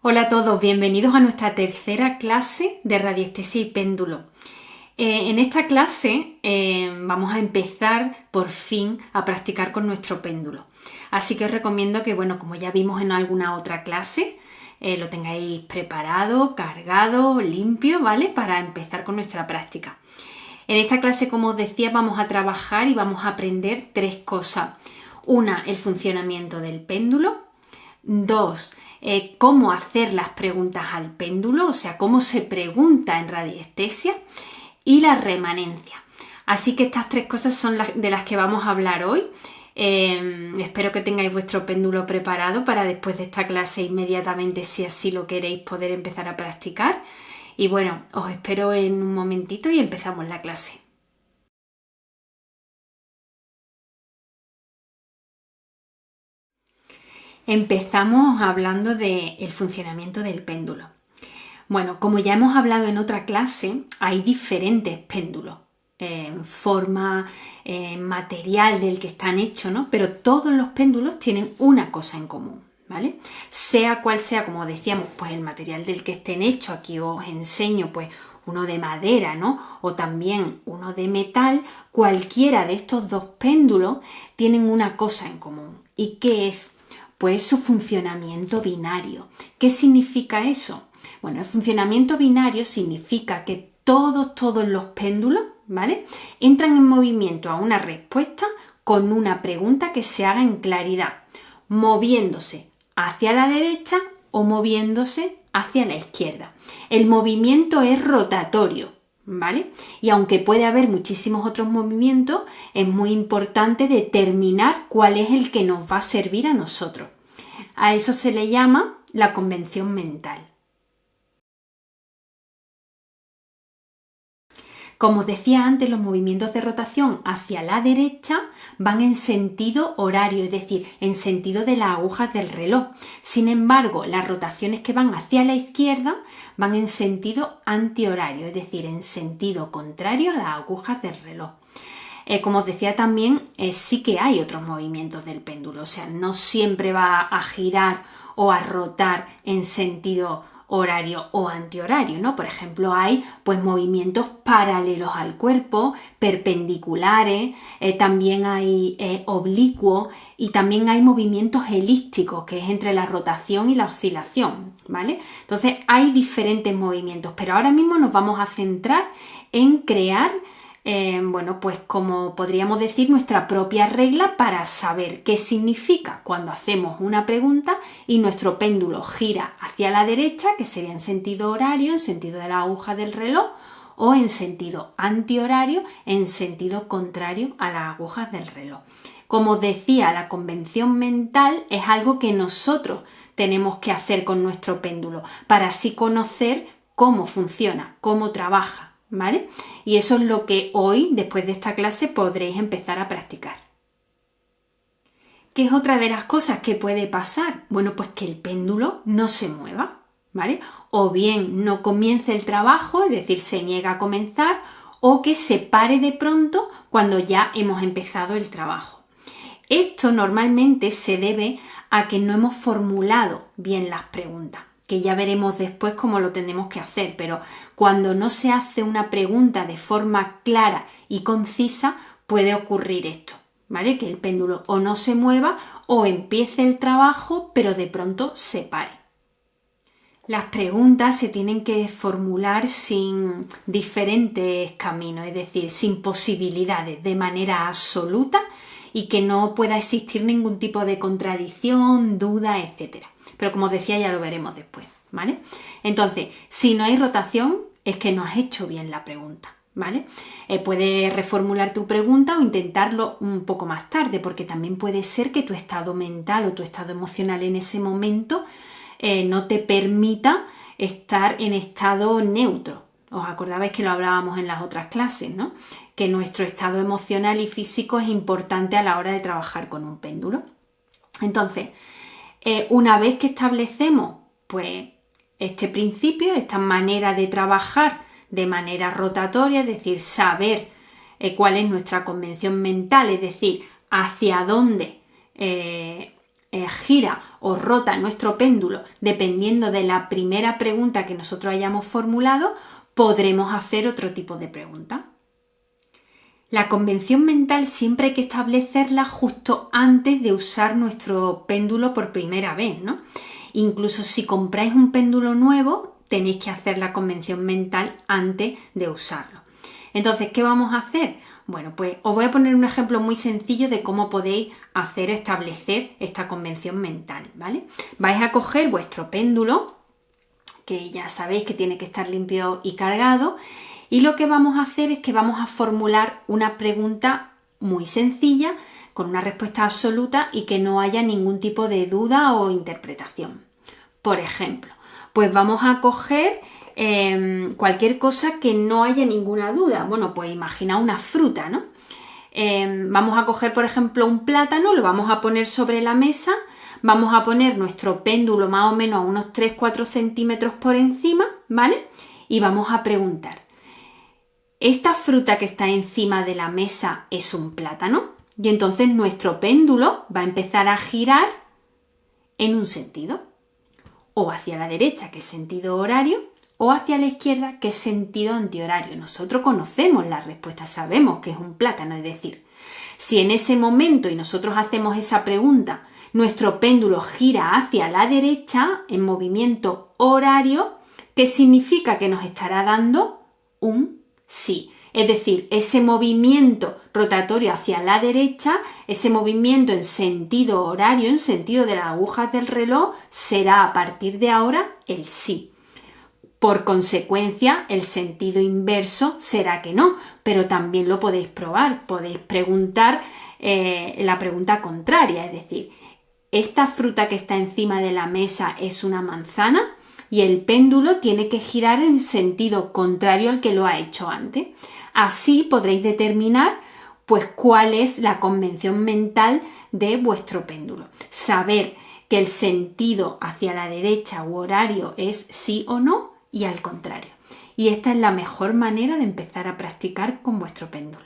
Hola a todos, bienvenidos a nuestra tercera clase de radiestesia y péndulo. En esta clase vamos a empezar por fin a practicar con nuestro péndulo. Así que os recomiendo que, como ya vimos en alguna otra clase, lo tengáis preparado, cargado, limpio, ¿vale? Para empezar con nuestra práctica. En esta clase, como os decía, vamos a trabajar y vamos a aprender tres cosas. Una, el funcionamiento del péndulo. Dos, cómo hacer las preguntas al péndulo, o sea, cómo se pregunta en radiestesia, y la remanencia. Así que estas tres cosas son de las que vamos a hablar hoy. Espero que tengáis vuestro péndulo preparado para después de esta clase inmediatamente, si así lo queréis, poder empezar a practicar. Y os espero en un momentito y empezamos la clase. Empezamos hablando del funcionamiento del péndulo. Como ya hemos hablado en otra clase, hay diferentes péndulos, forma, material del que están hechos, ¿no? Pero todos los péndulos tienen una cosa en común, ¿vale? Sea cual sea, como decíamos, pues el material del que estén hechos, aquí os enseño pues uno de madera, ¿no? O también uno de metal, cualquiera de estos dos péndulos tienen una cosa en común. ¿Y qué es? Pues su funcionamiento binario. ¿Qué significa eso? El funcionamiento binario significa que todos los péndulos, ¿vale?, entran en movimiento a una respuesta con una pregunta que se haga en claridad, moviéndose hacia la derecha o moviéndose hacia la izquierda. El movimiento es rotatorio, ¿vale? Y aunque puede haber muchísimos otros movimientos, es muy importante determinar cuál es el que nos va a servir a nosotros. A eso se le llama la convención mental. Como os decía antes, los movimientos de rotación hacia la derecha van en sentido horario, es decir, en sentido de las agujas del reloj. Sin embargo, las rotaciones que van hacia la izquierda van en sentido antihorario, es decir, en sentido contrario a las agujas del reloj. Como os decía también, sí que hay otros movimientos del péndulo, o sea, no siempre va a girar o a rotar en sentido horario o antihorario, ¿no? Por ejemplo, hay pues movimientos paralelos al cuerpo, perpendiculares, también hay oblicuos y también hay movimientos elípticos, que es entre la rotación y la oscilación, ¿vale? Entonces hay diferentes movimientos, pero ahora mismo nos vamos a centrar en crear pues como podríamos decir, nuestra propia regla para saber qué significa cuando hacemos una pregunta y nuestro péndulo gira hacia la derecha, que sería en sentido horario, en sentido de la aguja del reloj, o en sentido antihorario, en sentido contrario a las agujas del reloj. Como os decía, la convención mental es algo que nosotros tenemos que hacer con nuestro péndulo para así conocer cómo funciona, cómo trabaja, ¿vale? Y eso es lo que hoy, después de esta clase, podréis empezar a practicar. ¿Qué es otra de las cosas que puede pasar? Pues que el péndulo no se mueva, ¿vale? O bien no comience el trabajo, es decir, se niega a comenzar, o que se pare de pronto cuando ya hemos empezado el trabajo. Esto normalmente se debe a que no hemos formulado bien las preguntas, que ya veremos después cómo lo tenemos que hacer, pero cuando no se hace una pregunta de forma clara y concisa, puede ocurrir esto, ¿vale? Que el péndulo o no se mueva o empiece el trabajo, pero de pronto se pare. Las preguntas se tienen que formular sin diferentes caminos, es decir, sin posibilidades, de manera absoluta y que no pueda existir ningún tipo de contradicción, duda, etc. Pero como os decía, ya lo veremos después, ¿vale? Entonces, si no hay rotación, es que no has hecho bien la pregunta, ¿vale? Puedes reformular tu pregunta o intentarlo un poco más tarde, porque también puede ser que tu estado mental o tu estado emocional en ese momento no te permita estar en estado neutro. Os acordabais que lo hablábamos en las otras clases, ¿no? Que nuestro estado emocional y físico es importante a la hora de trabajar con un péndulo. Entonces, una vez que establecemos pues este principio, esta manera de trabajar de manera rotatoria, es decir, saber cuál es nuestra convención mental, es decir, hacia dónde gira o rota nuestro péndulo dependiendo de la primera pregunta que nosotros hayamos formulado, podremos hacer otro tipo de pregunta. La convención mental siempre hay que establecerla justo antes de usar nuestro péndulo por primera vez, ¿no? Incluso si compráis un péndulo nuevo, tenéis que hacer la convención mental antes de usarlo. Entonces, ¿qué vamos a hacer? Bueno, pues os voy a poner un ejemplo muy sencillo de cómo podéis establecer esta convención mental, ¿vale? Vais a coger vuestro péndulo, que ya sabéis que tiene que estar limpio y cargado, y lo que vamos a hacer es que vamos a formular una pregunta muy sencilla, con una respuesta absoluta y que no haya ningún tipo de duda o interpretación. Por ejemplo, pues vamos a coger cualquier cosa que no haya ninguna duda. Bueno, pues imagina una fruta, ¿no? Vamos a coger, por ejemplo, un plátano, lo vamos a poner sobre la mesa, vamos a poner nuestro péndulo más o menos a unos 3-4 centímetros por encima, ¿vale? Y vamos a preguntar, ¿esta fruta que está encima de la mesa es un plátano? Y entonces nuestro péndulo va a empezar a girar en un sentido, o hacia la derecha, que es sentido horario, o hacia la izquierda, que es sentido antihorario. Nosotros conocemos la respuesta, sabemos que es un plátano, es decir, si en ese momento y nosotros hacemos esa pregunta, nuestro péndulo gira hacia la derecha en movimiento horario, ¿qué significa? Que nos estará dando un sí. Es decir, ese movimiento rotatorio hacia la derecha, ese movimiento en sentido horario, en sentido de las agujas del reloj, será a partir de ahora el sí. Por consecuencia, el sentido inverso será que no, pero también lo podéis probar, podéis preguntar la pregunta contraria, es decir, ¿esta fruta que está encima de la mesa es una manzana? Y el péndulo tiene que girar en sentido contrario al que lo ha hecho antes. Así podréis determinar pues cuál es la convención mental de vuestro péndulo. Saber que el sentido hacia la derecha u horario es sí o no y al contrario. Y esta es la mejor manera de empezar a practicar con vuestro péndulo.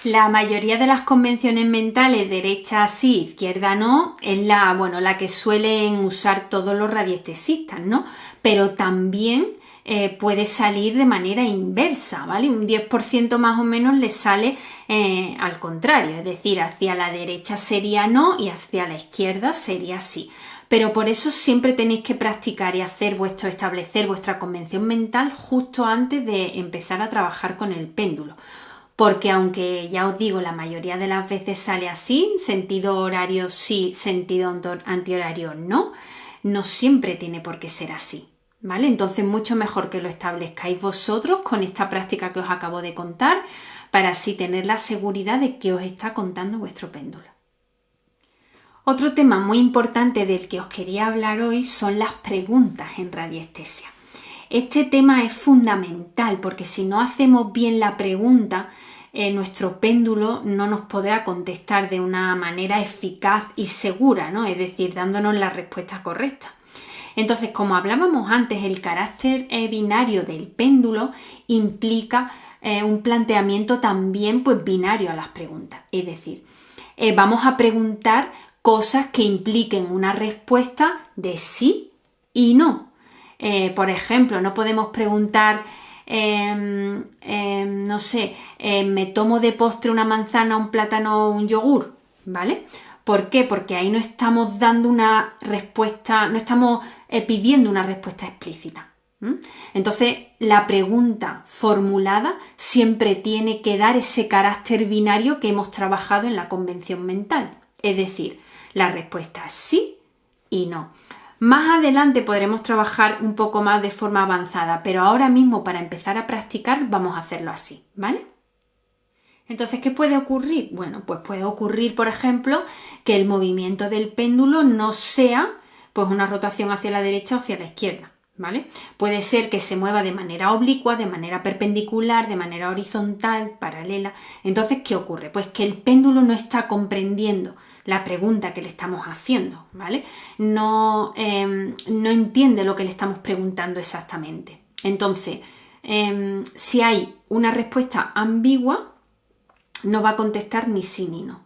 La mayoría de las convenciones mentales, derecha sí, izquierda no, es la que suelen usar todos los radiestesistas, ¿no? Pero también puede salir de manera inversa, ¿vale? Un 10% más o menos le sale al contrario, es decir, hacia la derecha sería no y hacia la izquierda sería sí. Pero por eso siempre tenéis que practicar y establecer vuestra convención mental justo antes de empezar a trabajar con el péndulo. Porque aunque ya os digo, la mayoría de las veces sale así, sentido horario sí, sentido antihorario no, no siempre tiene por qué ser así, ¿vale? Entonces mucho mejor que lo establezcáis vosotros con esta práctica que os acabo de contar para así tener la seguridad de que os está contando vuestro péndulo. Otro tema muy importante del que os quería hablar hoy son las preguntas en radiestesia. Este tema es fundamental porque si no hacemos bien la pregunta, nuestro péndulo no nos podrá contestar de una manera eficaz y segura, ¿no? Es decir, dándonos la respuesta correcta. Entonces, como hablábamos antes, el carácter binario del péndulo implica un planteamiento también pues, binario a las preguntas. Es decir, vamos a preguntar cosas que impliquen una respuesta de sí y no. Por ejemplo, no podemos preguntar, no sé, ¿me tomo de postre una manzana, un plátano o un yogur? ¿Vale? ¿Por qué? Porque ahí no estamos dando una respuesta, no estamos pidiendo una respuesta explícita. Entonces, la pregunta formulada siempre tiene que dar ese carácter binario que hemos trabajado en la convención mental. Es decir, la respuesta es sí y no. Más adelante podremos trabajar un poco más de forma avanzada, pero ahora mismo para empezar a practicar vamos a hacerlo así, ¿vale? Entonces, ¿qué puede ocurrir? Bueno, pues puede ocurrir, por ejemplo, que el movimiento del péndulo no sea pues una rotación hacia la derecha o hacia la izquierda, ¿vale? Puede ser que se mueva de manera oblicua, de manera perpendicular, de manera horizontal, paralela. Entonces, ¿qué ocurre? Pues que el péndulo no está comprendiendo la pregunta que le estamos haciendo, ¿vale? No entiende lo que le estamos preguntando exactamente. Entonces, si hay una respuesta ambigua, no va a contestar ni sí ni no.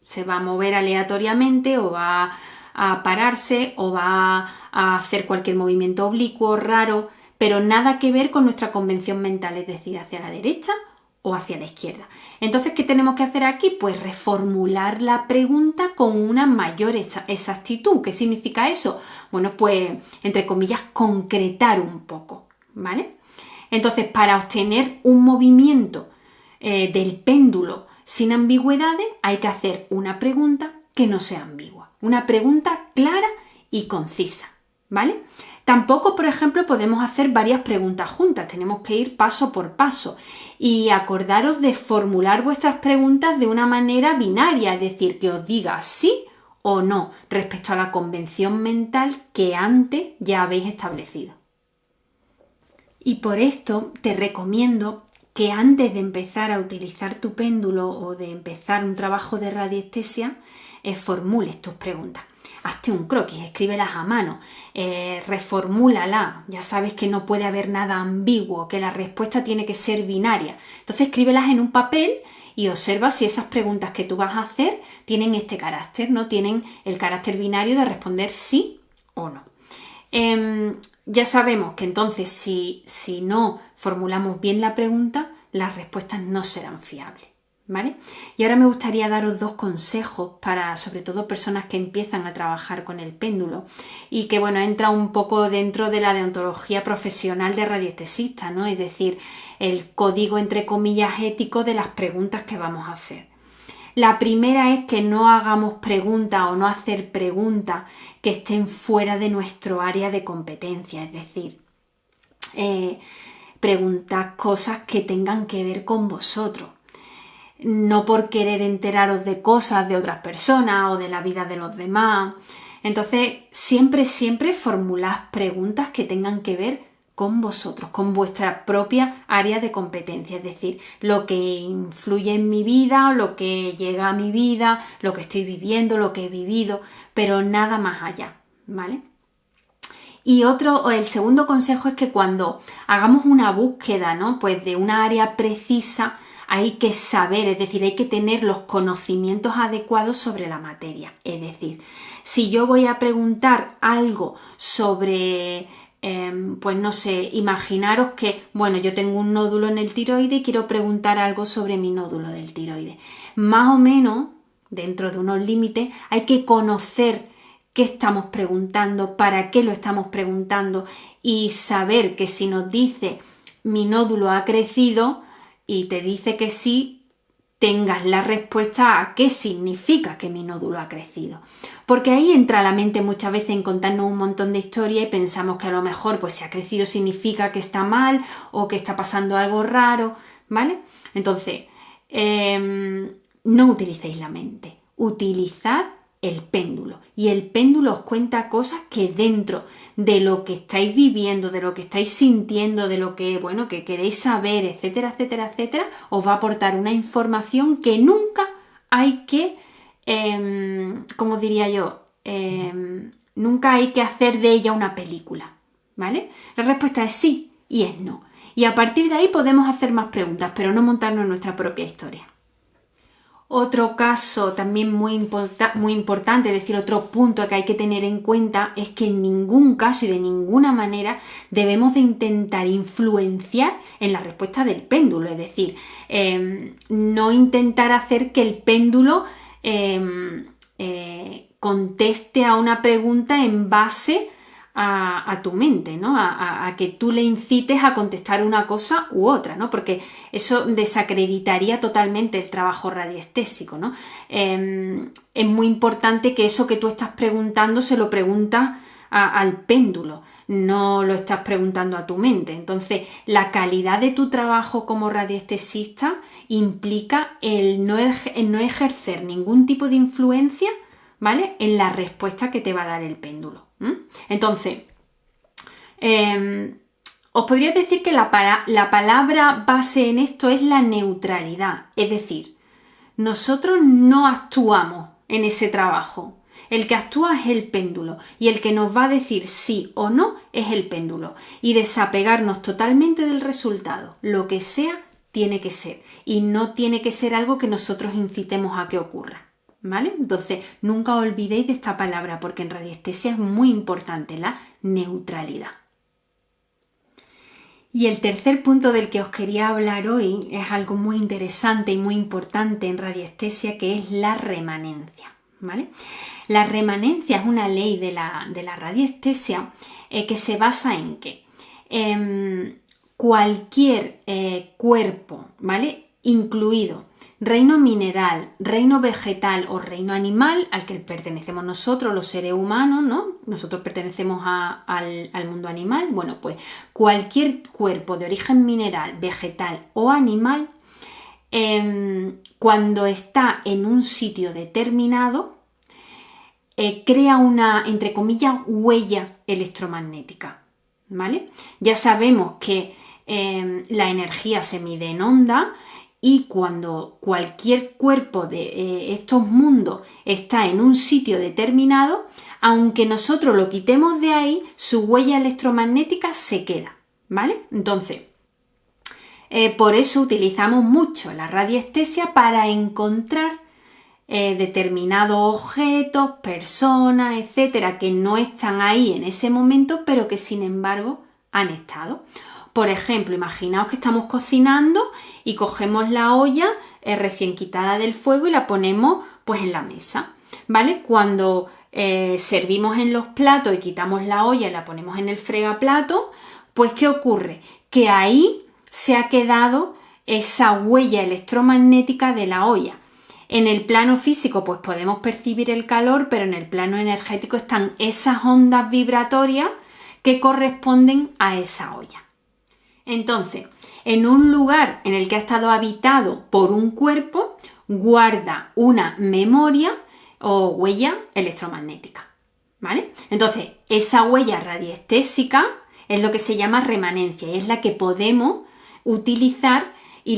Se va a mover aleatoriamente o va a pararse o va a hacer cualquier movimiento oblicuo, raro, pero nada que ver con nuestra convención mental, es decir, hacia la derecha o hacia la izquierda. Entonces, ¿qué tenemos que hacer aquí? Pues reformular la pregunta con una mayor exactitud. ¿Qué significa eso? Bueno, pues, entre comillas, concretar un poco, ¿vale? Entonces, para obtener un movimiento del péndulo sin ambigüedades, hay que hacer una pregunta que no sea ambigua. Una pregunta clara y concisa, ¿vale? Tampoco, por ejemplo, podemos hacer varias preguntas juntas. Tenemos que ir paso por paso. Y acordaros de formular vuestras preguntas de una manera binaria, es decir, que os diga sí o no respecto a la convención mental que antes ya habéis establecido. Y por esto te recomiendo que antes de empezar a utilizar tu péndulo o de empezar un trabajo de radiestesia, formules tus preguntas. Hazte un croquis, escríbelas a mano, reformúlala. Ya sabes que no puede haber nada ambiguo, que la respuesta tiene que ser binaria. Entonces escríbelas en un papel y observa si esas preguntas que tú vas a hacer tienen este carácter, no tienen el carácter binario de responder sí o no. Ya sabemos que entonces si no formulamos bien la pregunta, las respuestas no serán fiables, ¿vale? Y ahora me gustaría daros 2 consejos para, sobre todo, personas que empiezan a trabajar con el péndulo y que, bueno, entra un poco dentro de la deontología profesional de radiestesista, ¿no? Es decir, el código, entre comillas, ético de las preguntas que vamos a hacer. La primera es que no hagamos preguntas o no hacer preguntas que estén fuera de nuestro área de competencia, es decir, preguntad cosas que tengan que ver con vosotros. No por querer enteraros de cosas de otras personas o de la vida de los demás. Entonces, siempre formulad preguntas que tengan que ver con vosotros, con vuestra propia área de competencia, es decir, lo que influye en mi vida, lo que llega a mi vida, lo que estoy viviendo, lo que he vivido, pero nada más allá, ¿vale? Y el segundo consejo es que cuando hagamos una búsqueda, ¿no? Pues de una área precisa, hay que saber, es decir, hay que tener los conocimientos adecuados sobre la materia. Es decir, si yo voy a preguntar algo sobre, pues no sé, imaginaros que, bueno, yo tengo un nódulo en el tiroide y quiero preguntar algo sobre mi nódulo del tiroide. Más o menos, dentro de unos límites, hay que conocer qué estamos preguntando, para qué lo estamos preguntando y saber que si nos dice mi nódulo ha crecido y te dice que sí, tengas la respuesta a qué significa que mi nódulo ha crecido. Porque ahí entra la mente muchas veces en contarnos un montón de historia y pensamos que a lo mejor pues si ha crecido significa que está mal o que está pasando algo raro, ¿vale? Entonces, no utilicéis la mente, utilizad el péndulo. Y el péndulo os cuenta cosas que dentro de lo que estáis viviendo, de lo que estáis sintiendo, de lo que, bueno, que queréis saber, etcétera, etcétera, etcétera, os va a aportar una información que nunca hay que, ¿cómo diría yo? Nunca hay que hacer de ella una película, ¿vale? La respuesta es sí y es no. Y a partir de ahí podemos hacer más preguntas, pero no montarnos en nuestra propia historia. Otro caso también muy importante, es decir, otro punto que hay que tener en cuenta es que en ningún caso y de ninguna manera debemos de intentar influenciar en la respuesta del péndulo, es decir, no intentar hacer que el péndulo conteste a una pregunta en base a tu mente, ¿no? A que tú le incites a contestar una cosa u otra, ¿no? Porque eso desacreditaría totalmente el trabajo radiestésico, ¿no? Es muy importante que eso que tú estás preguntando se lo preguntas al péndulo, no lo estás preguntando a tu mente. Entonces, la calidad de tu trabajo como radiestesista implica el no ejercer ningún tipo de influencia, ¿vale?, en la respuesta que te va a dar el péndulo. Entonces, os podría decir que la palabra base en esto es la neutralidad, es decir, nosotros no actuamos en ese trabajo. El que actúa es el péndulo y el que nos va a decir sí o no es el péndulo. Y desapegarnos totalmente del resultado. Lo que sea, tiene que ser. Y no tiene que ser algo que nosotros incitemos a que ocurra. ¿Vale? Entonces, nunca olvidéis de esta palabra porque en radiestesia es muy importante la neutralidad. Y el tercer punto del que os quería hablar hoy es algo muy interesante y muy importante en radiestesia, que es la remanencia. ¿Vale? La remanencia es una ley de la radiestesia que se basa en que cualquier cuerpo, ¿vale? Incluido reino mineral, reino vegetal o reino animal al que pertenecemos nosotros, los seres humanos, ¿no? Nosotros pertenecemos al mundo animal. Bueno, pues cualquier cuerpo de origen mineral, vegetal o animal, cuando está en un sitio determinado, crea una, entre comillas, huella electromagnética, ¿vale? Ya sabemos que la energía se mide en onda y cuando cualquier cuerpo de estos mundos está en un sitio determinado, aunque nosotros lo quitemos de ahí, su huella electromagnética se queda, ¿vale? Entonces, por eso utilizamos mucho la radiestesia para encontrar determinados objetos, personas, etcétera, que no están ahí en ese momento, pero que sin embargo han estado. Por ejemplo, imaginaos que estamos cocinando y cogemos la olla recién quitada del fuego y la ponemos pues en la mesa, ¿vale? Cuando servimos en los platos y quitamos la olla y la ponemos en el fregaplato, pues ¿qué ocurre? Que ahí se ha quedado esa huella electromagnética de la olla. En el plano físico pues podemos percibir el calor, pero en el plano energético están esas ondas vibratorias que corresponden a esa olla. Entonces, en un lugar en el que ha estado habitado por un cuerpo, guarda una memoria o huella electromagnética, ¿vale? Entonces, esa huella radiestésica es lo que se llama remanencia y es la que podemos utilizar y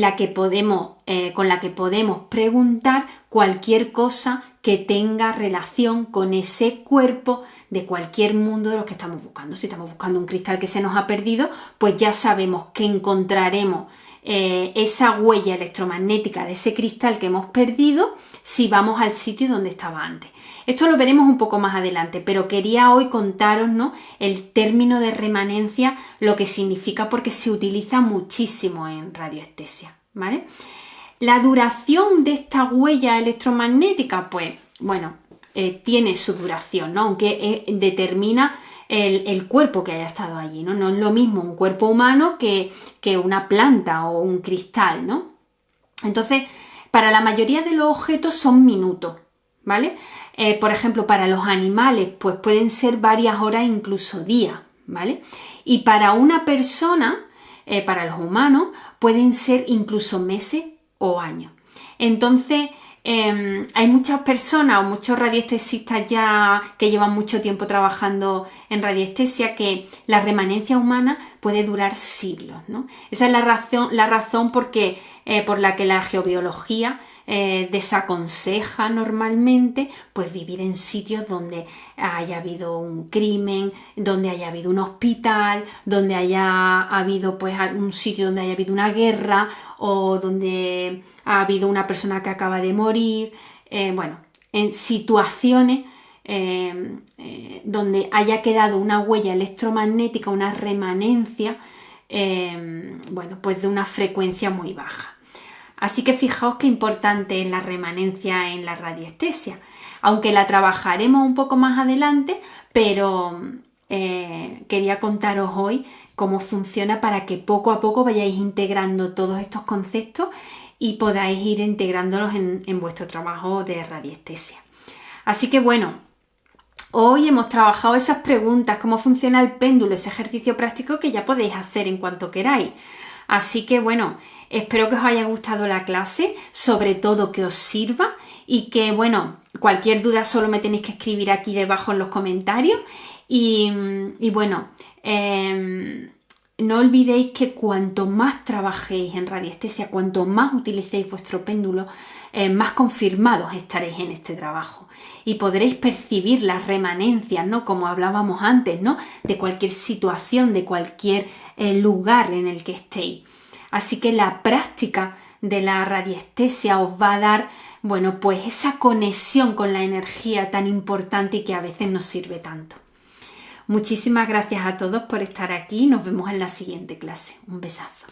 con la que podemos preguntar cualquier cosa que tenga relación con ese cuerpo de cualquier mundo de los que estamos buscando. Si estamos buscando un cristal que se nos ha perdido, pues ya sabemos que encontraremos esa huella electromagnética de ese cristal que hemos perdido si vamos al sitio donde estaba antes. Esto lo veremos un poco más adelante, pero quería hoy contaros, ¿no?, el término de remanencia, lo que significa, porque se utiliza muchísimo en radioestesia, ¿vale? La duración de esta huella electromagnética, pues, bueno, tiene su duración, ¿no?, aunque determina el cuerpo que haya estado allí, ¿no? No es lo mismo un cuerpo humano que una planta o un cristal, ¿no? Entonces, para la mayoría de los objetos son minutos, ¿vale? Por ejemplo, para los animales, pues pueden ser varias horas, incluso días, ¿vale? Y para una persona, para los humanos, pueden ser incluso meses o años. Entonces, hay muchas personas o muchos radiestesistas ya que llevan mucho tiempo trabajando en radiestesia que la remanencia humana puede durar siglos, ¿no? Esa es la razón por la que la geobiología desaconseja normalmente pues vivir en sitios donde haya habido un crimen, donde haya habido un hospital, donde haya habido pues un sitio donde haya habido una guerra o donde ha habido una persona que acaba de morir, bueno, en situaciones donde haya quedado una huella electromagnética, una remanencia, bueno, pues de una frecuencia muy baja. Así que fijaos qué importante es la remanencia en la radiestesia, aunque la trabajaremos un poco más adelante, pero quería contaros hoy cómo funciona para que poco a poco vayáis integrando todos estos conceptos y podáis ir integrándolos en vuestro trabajo de radiestesia. Así que bueno, hoy hemos trabajado esas preguntas, cómo funciona el péndulo, ese ejercicio práctico que ya podéis hacer en cuanto queráis. Así que bueno, espero que os haya gustado la clase, sobre todo que os sirva y que, bueno, cualquier duda solo me tenéis que escribir aquí debajo en los comentarios y bueno, no olvidéis que cuanto más trabajéis en radiestesia, cuanto más utilicéis vuestro péndulo, más confirmados estaréis en este trabajo y podréis percibir las remanencias, ¿no? Como hablábamos antes, ¿no? De cualquier situación, de cualquier lugar en el que estéis. Así que la práctica de la radiestesia os va a dar, bueno, pues esa conexión con la energía tan importante y que a veces nos sirve tanto. Muchísimas gracias a todos por estar aquí. Nos vemos en la siguiente clase. Un besazo.